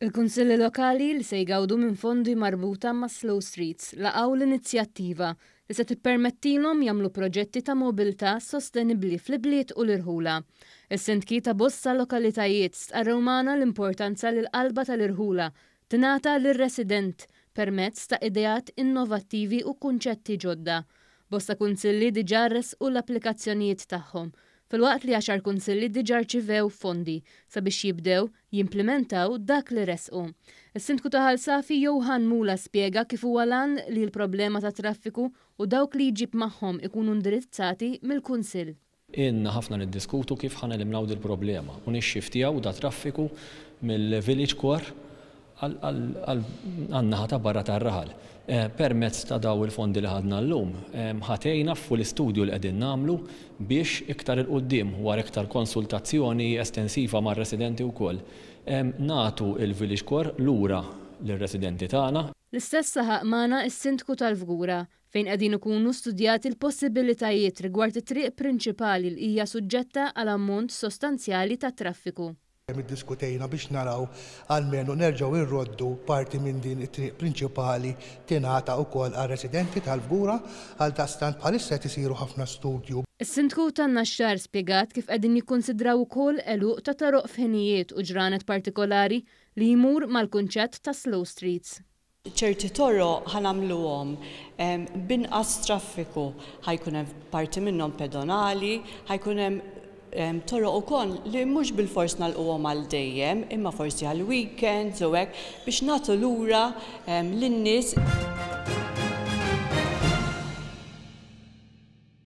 Il-Kunsilli Lokali li se jgawdu minn fondi marbuta ma' Slow Streets laqgħu l-inizjattiva li se tippermettilhom jagħmlu proġetti ta' mobilità sostenibbli fl-ibliet u l-irħula. Is-sindki ta' bosta lokalitajiet stqarrew magħna l-importanza li l-qalba tal-irħula tingħata lir-resident permezz ta' ideat innovattivi u kunċetti ġodda. Bosta kunsilli diġà ressqu l-applikazzjonijiet tagħhom filwaqt li 10 kunsilli diġà rċivew fondi sabiex jibdew jimplementaw dak li resqu. Is-Sindku ta' Ħalsafi Johan Mula spjega kif huwa lan li l-problema ta' traffiku u dawk li jġib magħhom ikunu indirizzati mill-Kunsill. Inna ħafna niddiskutu kif ħanelimnaw dil-problema u nixxiftijaw da traffiku mill-village core għal-naħa ta' barra tar-raħal. Permezz ta' daw il-fondi li ħadna llum, ħatejna fuq l-istudju li qegħdin nagħmlu biex iktar il-qudiem wara iktar konsultazzjoni estensiva mar-residenti wkoll nagħtu il-village core lura lir-residenti tagħna. L-istess saħaq magħna s-Sindku tal-Fgura fejn qegħdin ikunu studjati l-possibilitajiet rigward it-triq prinċipali li hija suġġetta għal ammont sostanzjali ta' traffiku. Diskutejna biex naraw għalmenu nerġgħu irroddu parti minn din it-triq prinċipali tingħata wkoll għar-residenti tal-Fgura għal dastant bħalissa qed isiru ħafna studju. Is-Sindku tan-Naxxar spjegat kif qegħdin jikkunsidraw ukoll għeluq ta' toroq f'ħinijiet u ġranet partikolari li jmur mal-kunċett ta' Slow Streets. ċerti toroq ħanamluhom binqas traffiku, ħajkun hemm parti minnhom pedonali, ħajkun hemm toroq ukoll li mhux bil-fors nagħlquhom għal dejjem, imma forsi għal weekends u hekk biex nagħtu lura lin-nies.